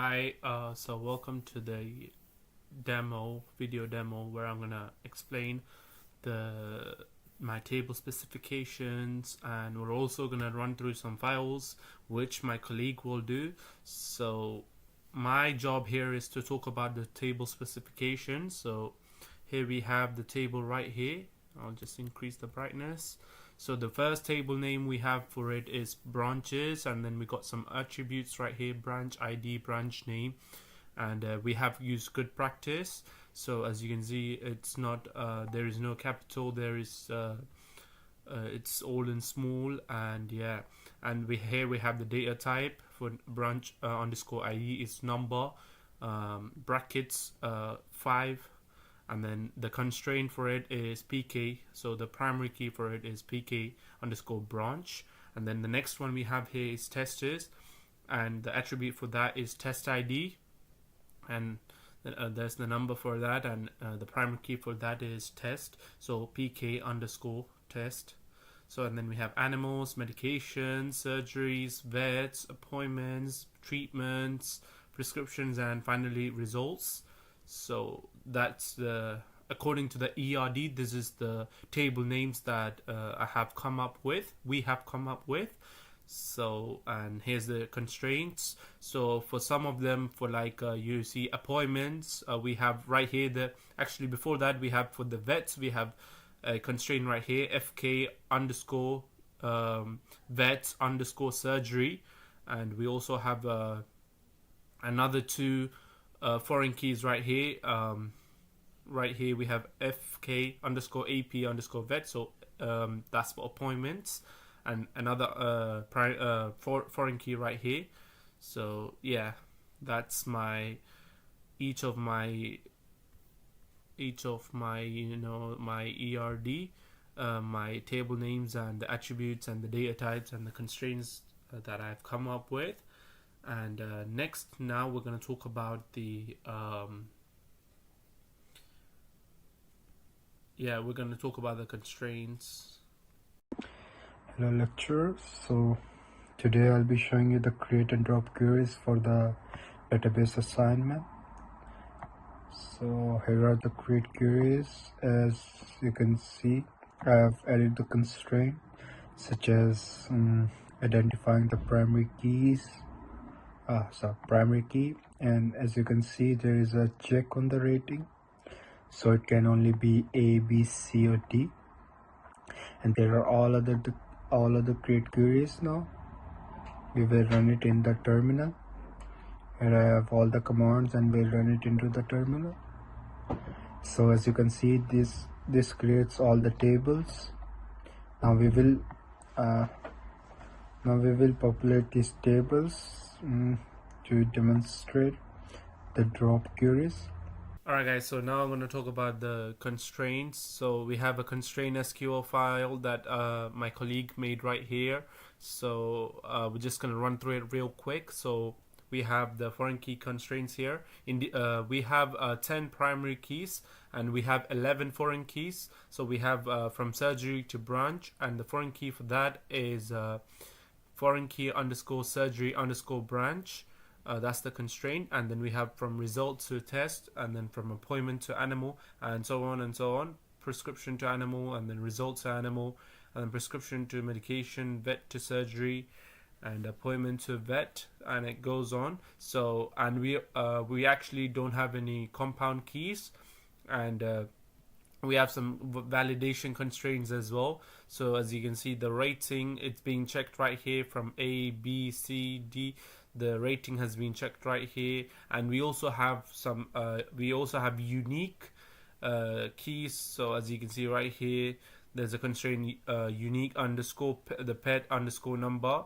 Hi, so welcome to the video demo where I'm gonna explain the my table specifications, and we're also gonna run through some files which my colleague will do. So my job here is to talk about the table specifications. So here we have the table right here. I'll just increase the brightness. So the first table name we have for it is branches, and then we got some attributes right here: branch ID, branch name, and we have used good practice. So as you can see, it's not there is no capital, there is it's all in small, and yeah. And we have the data type for branch underscore ID is number, brackets 5, and then the constraint for it is pk, so the primary key for it is pk underscore branch. And then the next one we have here is testers, and the attribute for that is test id, and there's the number for that, and the primary key for that is test, so pk underscore test. So and then we have animals, medications, surgeries, vets, appointments, treatments, prescriptions, and finally results. So that's the according to the ERD, this is the table names that we have come up with. So, and here's the constraints. So for some of them, for like you see appointments, we have right here the actually before that we have for the vets, we have a constraint right here, fk underscore vets underscore surgery, and we also have another two foreign keys right here. Right here we have fk underscore ap underscore vet, so that's for appointments, and another foreign key right here. So yeah, that's my each of my my ERD, my table names and the attributes and the data types and the constraints that I've come up with. And next, now we're going to talk about the we're going to talk about the constraints. Hello lecturer. So today I'll be showing you the create and drop queries for the database assignment. So here are the create queries. As you can see, I have added the constraint such as identifying the primary keys, primary key, and as you can see there is a check on the rating, so it can only be A, B, C or D, and there are all other create queries. Now we will run it in the terminal. Here I have all the commands and we'll run it into the terminal. So as you can see, this creates all the tables. Now we will populate these tables to demonstrate the drop queries. Alright guys, so now I'm going to talk about the constraints. So we have a constraint SQL file that my colleague made right here. So we're just going to run through it real quick. So we have the foreign key constraints here. We have 10 primary keys and we have 11 foreign keys. So we have from surgery to branch, and the foreign key for that is foreign key underscore surgery underscore branch. That's the constraint. And then we have from result to test, and then from appointment to animal, and so on and so on. Prescription to animal, and then result to animal, and then prescription to medication, vet to surgery, and appointment to vet, and it goes on. So, and we actually don't have any compound keys, and we have some validation constraints as well. So as you can see, the rating, it's being checked right here from A, B, C, D. The rating has been checked right here, and we also have some unique keys. So as you can see right here, there's a constraint unique underscore the pet underscore number.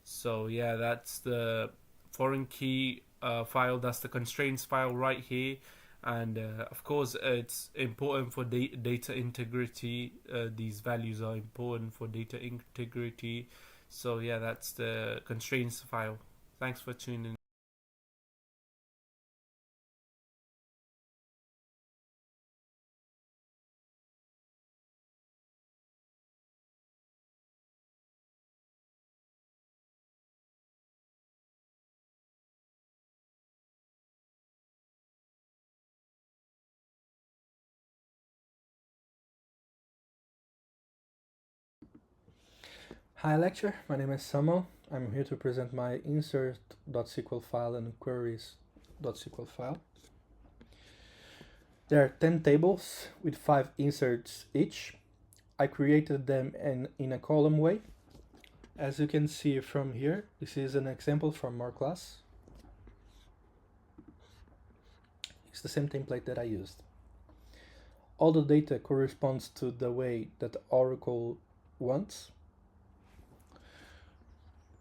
So yeah, that's the foreign key file, that's the constraints file right here. And of course it's important for data integrity. These values are important for data integrity. So yeah, that's the constraints file. Thanks for tuning in. Hi lecture, my name is Samuel. I'm here to present my insert.sql file and queries.sql file. There are 10 tables with 5 inserts each. I created them in a column way. As you can see from here, this is an example from our class. It's the same template that I used. All the data corresponds to the way that Oracle wants.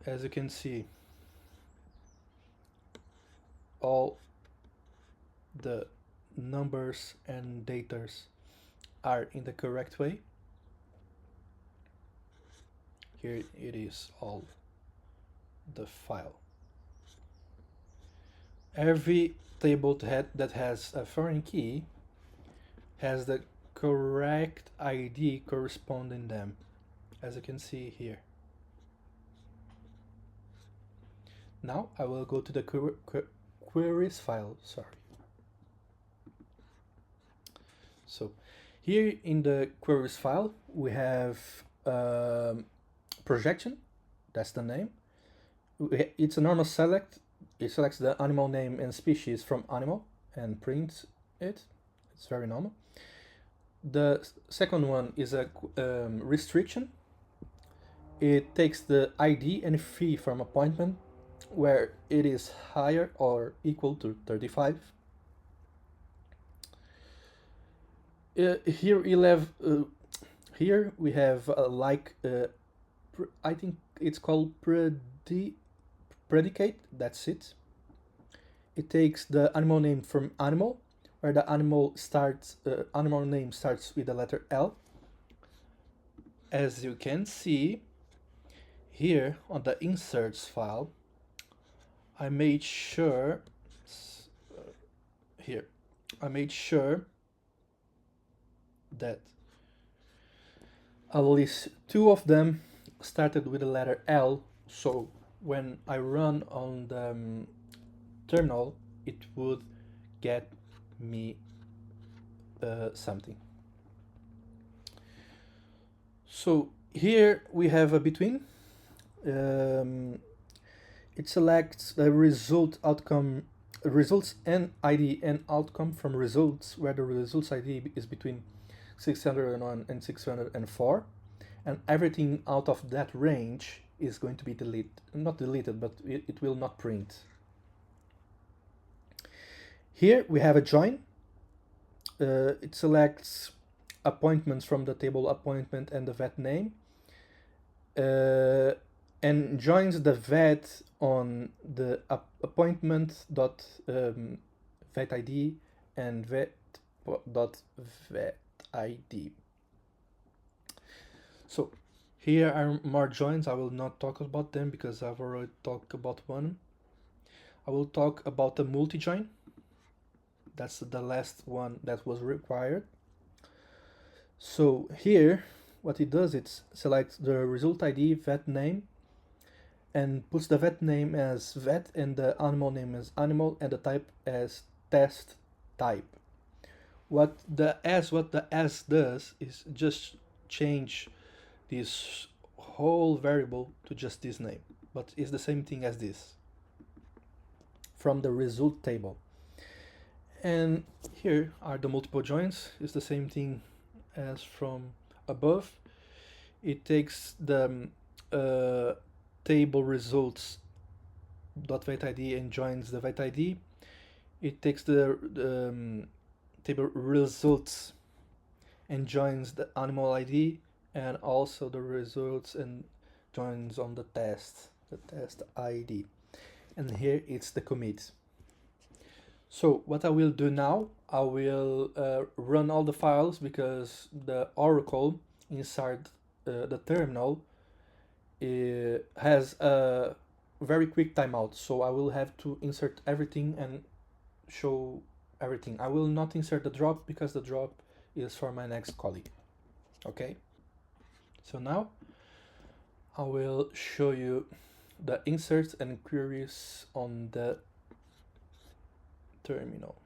As you can see, all the numbers and datas are in the correct way. Here it is, all the file. Every table that has a foreign key has the correct ID corresponding them, as you can see here. Now I will go to the queries file, So here in the queries file, we have projection, that's the name. It's a normal select. It selects the animal name and species from animal and prints it. It's very normal. The second one is a restriction. It takes the ID and fee from appointment where it is higher or equal to 35. Here we have I think it's called predicate. That's it. It takes the animal name from animal, where the animal name starts with the letter L. As you can see here on the inserts file, I made sure that at least 2 of them started with the letter L, so when I run on the terminal, it would get me something. So here we have a between. It selects the results and ID and outcome from results, where the results ID is between 601 and 604, and everything out of that range is going to be not deleted, but it will not print. Here we have a join. It selects appointments from the table appointment and the vet name, and joins the vet on the appointment vet ID and vet ID. So here are more joins. I will not talk about them because I've already talked about one. I will talk about the multi-join. That's the last one that was required. So here, what it does, it selects the result ID, vet name, and puts the vet name as vet and the animal name as animal and the type as test type. What the S does is just change this whole variable to just this name, but it's the same thing as this from the result table. And here are the multiple joins. It's the same thing as from above. It takes the table results .vet ID and joins the vet ID. It takes the table results and joins the animal ID, and also the results and joins on the test ID. And here it's the commit. So what I will do now, I will run all the files because the Oracle inside the terminal has a very quick timeout. So I will have to insert everything and show everything. I will not insert the drop because the drop is for my next colleague. Okay? So now I will show you the inserts and queries on the terminal.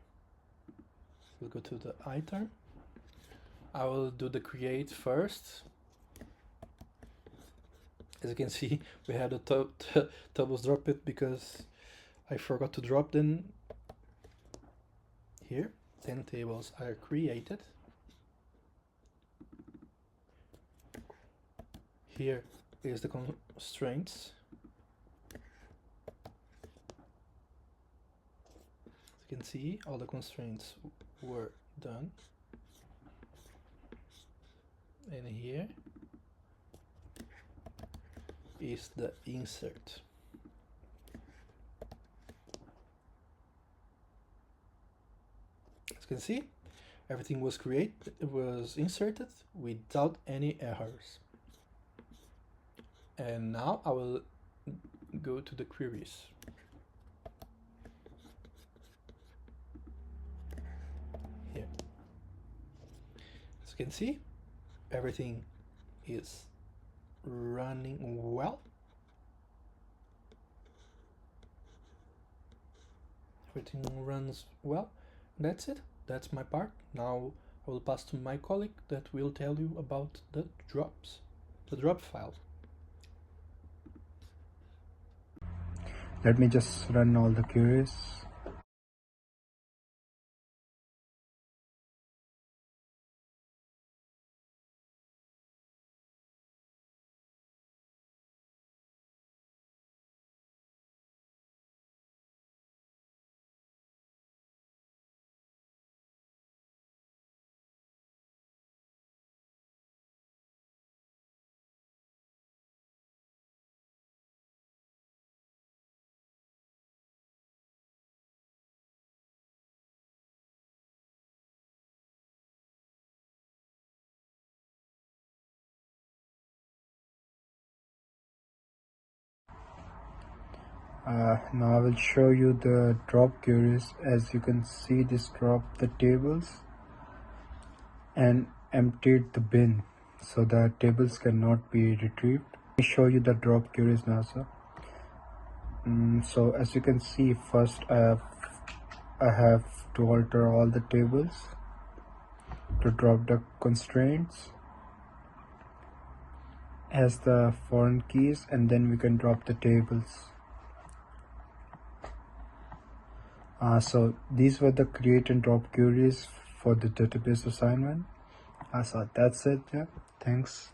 We'll go to the iTerm. I will do the create first. As you can see, we had a tables drop it because I forgot to drop them here. 10 tables are created. Here is the constraints. As you can see, all the constraints were done. And here is the insert. As you can see, everything was inserted without any errors. And now I will go to the queries. Here. As you can see, everything is running well. Everything runs well. That's it. That's my part. Now I will pass to my colleague that will tell you about the drops, the drop file. Let me just run all the queries. Now I will show you the drop queries. As you can see, this dropped the tables and emptied the bin, so the tables cannot be retrieved. Let me show you the drop queries now, sir. So as you can see, first I have to alter all the tables to drop the constraints as the foreign keys, and then we can drop the tables. So these were the create and drop queries for the database assignment. So that's it. Yeah, thanks.